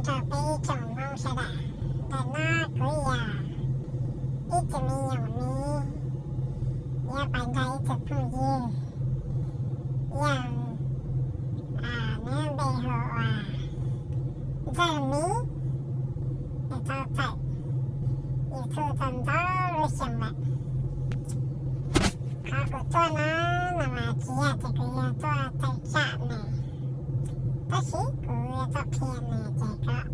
정통사다 나 그야 이쯤이 오니 야 반다이 제품이 양 아는 배우와 젊이 더잘 유튜브도 루시마 가고 또나 나마 기야 제그야 또 잘샤네 다시 그에서 피했네 제가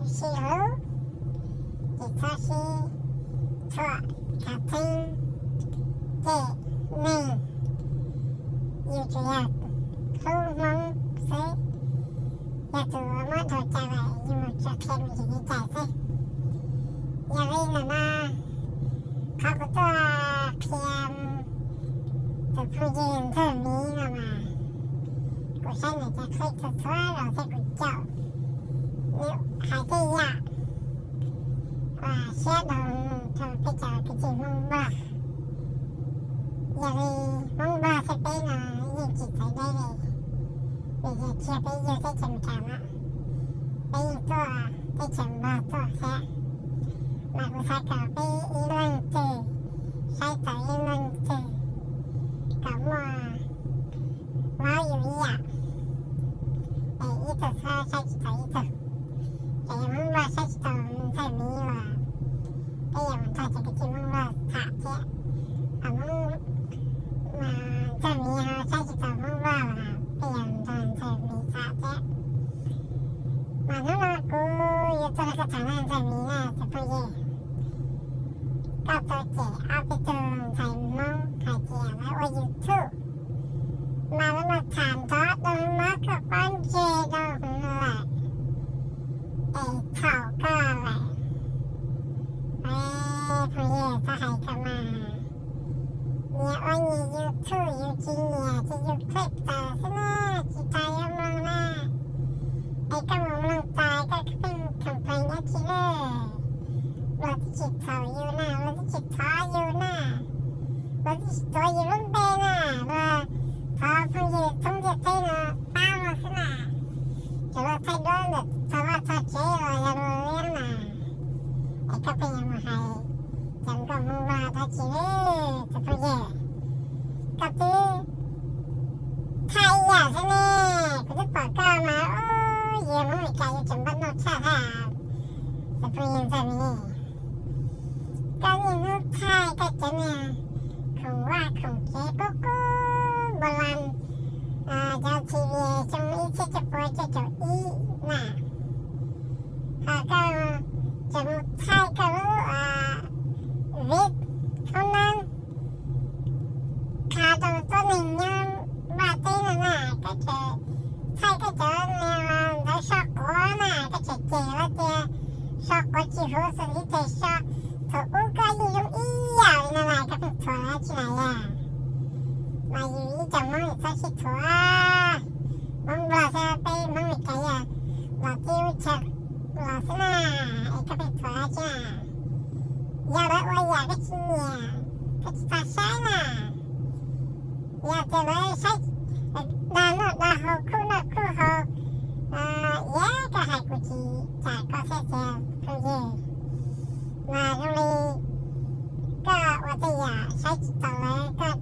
시로 기사시 저 같은 게는 유주야 후몽세 야두어만 돌자가 유무초 캠이니 자세 야리나나 가부터 피암 저 푸진 설미나마 고산에 작서있어 소화로 세구죠 hai cái dạ và sẽ đồng cho cái chờ cái gì mong bờ giờ thì mong bờ sẽ bên là nhìn chỉ thấy đây này bây giờ chia bây giờ cái chầm chầm á bây giờ tôi cái chầm bờ tôi sẽ mà cũng phải cả bây ý luận từ sai tới ý luận từ cả mà nói dù ý ạ để ý từ sao sai chỉ thấy ý từ mong bờ sách tàu phải mi là bây giờ mình thôi cho cái chim mong bờ thả thế mong mà phải mi sách tàu mong bờ là bây giờ mình thôi phải mi thả thế mà nó cứ như tôi cái thằng này phải mi là sẽ phải gì các tôi chỉ áp cái trường phải mong phải chỉ là ở YouTube mà nó thảm thoát đâu mà các con chê đâu lại thảo ca lại bây giờ ta hay cả mà nhà ôi nhà YouTube YouTube nhà thì YouTube ta thế na chỉ ta em lòng na ai cả mong lòng ta cả cái thằng phải nhá chỉ lệ rồi thì chỉ thảo yêu na rồi thì chỉ thảo yêu na rồi thì chỉ thảo yêu luôn bên na rồi thảo bây giờ thông điệp thế na bao mà thế na cho nó thay đổi được thảo thảo chế rồi là rồi em mà ai cả bây giờ mà hay chẳng có mua vào ta chỉ đấy thì bây giờ cái thứ thay à thế này cái thứ bỏ cao mà ôi giờ mới cái gì chẳng bắt nó xa thà thì bây giờ sao nè cái gì nó thay cái chỗ này không qua không chế cố cố bò lan cho TV trong ý sẽ chụp cho chỗ ý nè cái chẳng thay cái viết không nên khá đầu tôi mình nhau bà tên là nè cái chỗ thay cái chỗ này nó sọt quá nè cái chỗ chè là chè sọt quá chỉ hứa sự đi thể sọt thở uống cái gì giống ý dạo nè cái phần thở là chứ này à mà dù ý chẳng mong sao sẽ thở mong bà sẽ bay mong một cái à là tiêu chật là thế nào cái phần thở là chứ giờ đó ôi giờ cái gì nè cái ta sai nè giờ thì mới sai đàn nó đàn hồ khu hồ giá cái hai của chị chả có xe không gì mà trong đây có ở đây à sai tàu ấy có thử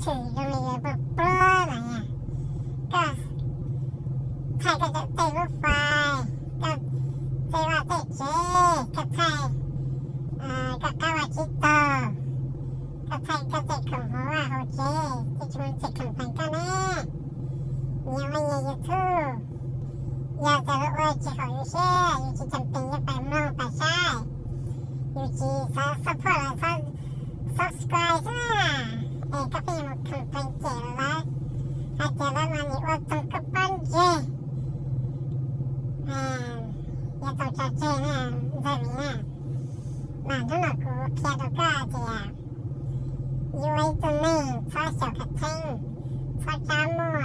trong đây bơ bơ này nha có thay cái tay bơ phai có tay vào tay chế có thay các bà chị tờ các thầy các thầy khổng hố hồ chế thì chúng mình sẽ khổng thành các nè nhiều anh nhà YouTube giờ ta lúc ơi chị hỏi yêu xe yêu chị chẳng tình cho phải mong phải sai yêu chị support là subscribe nha để các bạn một khổng thành trẻ là hay trẻ là mà nhiều ô tô cấp bán chê giờ tao cho chê nè giờ vì nè mà nó là của kia đó cả thì à yêu ấy tụi mình phá sổ khát thanh phá cha mua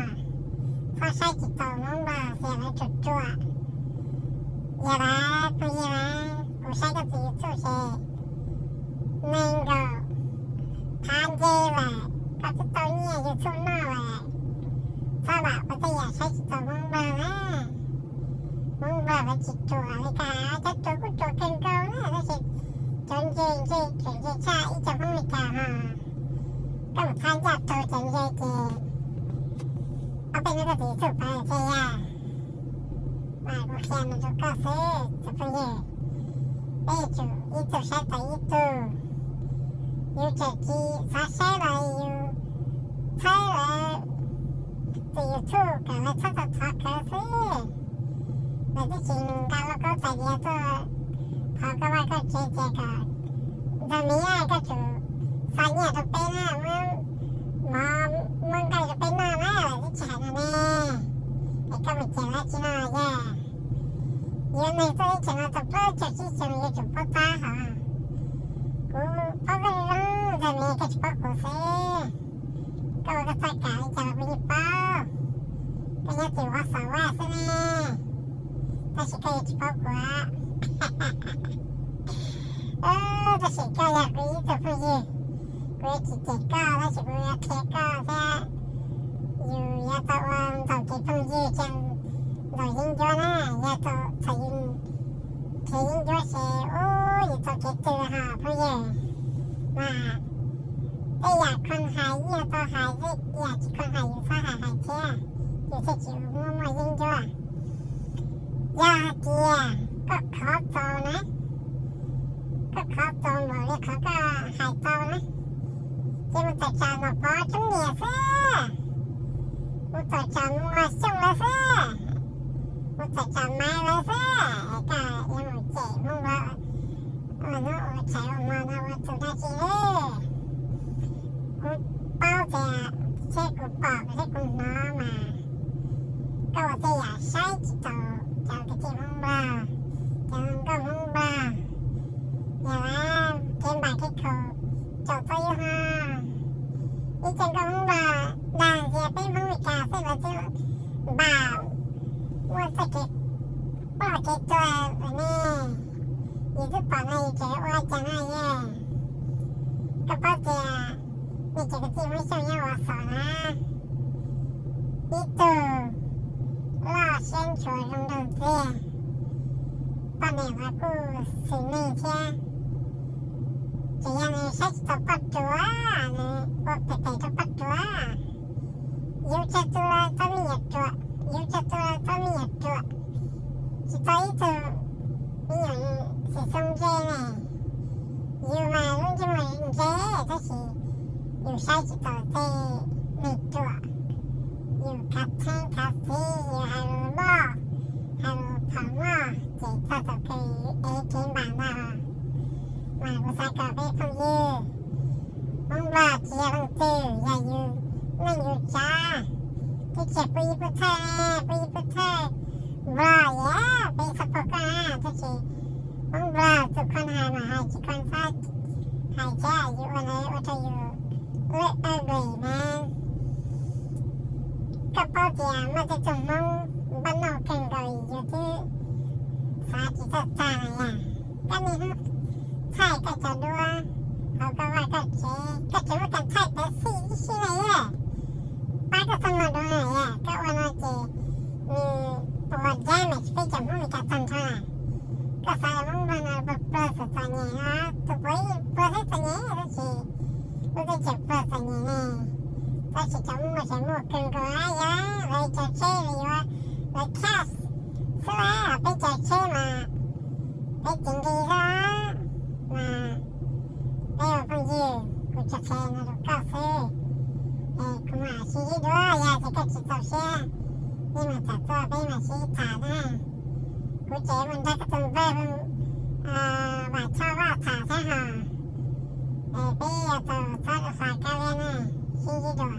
phá sai chỉ tàu mong bà sẽ phải trục chua giờ đó tôi giờ đó của sai cái gì tôi sẽ nên go than dê và các cái tàu nhẹ YouTube nó và phá bảo có thể là sai chỉ tàu mong bà á ว่าจิตตัวอะไรก็หาจัดตัวกูตัวเก่งเก่านะแล้วสิจนเจเจจนเจชาอีจะไม่กล้าหาก็ทานจับตัวจนเจเจเอาเป็นก็ดีสุดไปเจียมากูเขียนมันจะก็เซ่จะไปเย่เอ้จูอีตัวใช้แต่อีตัวยูจะจีซาใช้อะไรยูใช้อะไรตัวยูทูบกันแล้วถ้าจะทักกันสิแต่ที่จริงการเราก็แต่เดียวตัวเขาก็ว่าก็เจเจก็ตอนนี้ก็จูสายเนี่ยจะเป็นอ่ะมึงก็จะเป็นมาแล้วที่ฉันนะเนี่ยไอ้ก็ไม่เจอแล้วจีน่าแย่ยังในตัวที่ฉันจะเปิดจากที่ฉันจะปตาหากูพอก็รู้แต่เมย์ก็จะปกูเซ่ก็ว่าก็ใส่กายจะไปญี่ปุ่นก็ยังถือว่าสาวว่าซะเนี่ยแต่ฉันก็จะปกูอ่ะแต่ฉันก็อยากไปญี่ปุ่นพูดยี่กูอยากกินเค้กก็แล้วฉันกูอยากเค้กก็แค่อยู่ยาตะวันตกเก็บพูดยี่จังเรายิ่งย้อนนะยาตะใส่ยิ่งเทยิ่งย้อนเสียโอ้ยตกเก็บตัวหาพูดยี่มาแต่อยากคนหายยาตะหายสิอยากคนหายอยู่ฟ้าหายเที่ยอยู่เฉยๆมั่วๆยิ่งย้อนยาเกียก็ขอโตนะก็ขอโตบอกเลยเขาก็หายโตนะที่มันตัดจานออกพอจุ่มเหนียวซิมันตัดจานมาส่งเลยซิมันตัดจานไม้เลยซิก็ยังไม่เจ๋งมึงว่าโน้ใช้ออกมานะว่าตัวได้จริงเลยกูเป้าจะเช็คกูปอกให้กูน้อมาก็ว่าจะอยากใช้จิตโตจะกระจิมึงบ้าจะมึงก็มึงบ้าอย่าว่าเกมบาร์ที่เขาจบไปอยู่ฮ่าอีจังก็มึงบ้าด่างเสียเป็นมึงวิกาเสียว่าจะบ้าว่าจะเก็บป้าเก็บตัวนี่อยู่ที่ปอดในเจ้าว่าจะน่าแย่ก็ป้าเจ้านี่จะกระจิไม่ใช่ยังว่าสอนนะอีตัวล่อเส้นชวนลงดงเสียป้าแม่ว่ากูสิ่งนี้เชียจะยังใช้ตัวปัดตัวเนี่ยว่าแต่ตัวปัดตัวยูจะตัวตัวมีตัวยูจะตัวตัวมีตัวจิตใจตัวมีอย่างสิสงเจเนี่ยยูมาลุ้นจะมาเจถ้าสิยูใช้จิตตัวเตมีตัวยูคัดแท่งคัดซียูฮารุบ่ฮารุผงว่าเจ๊ตัวตัวคือเอเกมบานนะมากูใส่กระเป๋าพงยืมมึงว่าเจียบังตื้ออย่าอยู่ไม่อยู่จ้าที่เจ็บปีพุทธะปีพุทธะว่าแย่ปีสะพกอ่ะที่สิมึงว่าทุกคนหายมาหายทุกคนฟาดหายแย่อยู่วันไหนว่าจะอยู่เละเอื่อยแม่กระเป๋าเจียมันจะจุ่มมึงบ้านนอกเก่งเลยอยู่ที่สาธิตตาอะไรก็มีฮะใช่ก็จะดูเขาก็ว่าก็เจ๊ก็จะว่ากันใช่แต่สิที่ไหนอ่ะป้าก็ต้องมาดูหน่อยอ่ะก็วันนั้นเจ๊มีปวดแย่ไหมไปจำห้องมีการทำเท่าไหร่ก็ใส่มึงวันนั้นแบบเปิดสัญญานะตัวไปเปิดให้สัญญาแล้วเจ๊กูจะเจ็บเปิดสัญญาเนี่ยก็จะจำมึงมาใช้หมวกกันก็ได้ยะเลยจะเช่เลยว่าเลยแค่สวยไปจะเช่มาไปจริงดีซะมาได้ออกมายืมกูจะแทนนะลูกก็ซื้อกูมาชี้ด้วยยาจะก็จิตเอาเชื่อนี่มาจัดตัวไปมาชี้ฐานนะกูเจ๊มันได้กระตุ้นเบิ้มว่าชอบว่าถ่าแท้ห่อไปตัวทอดฝากกันเลยนะชี้ด้วย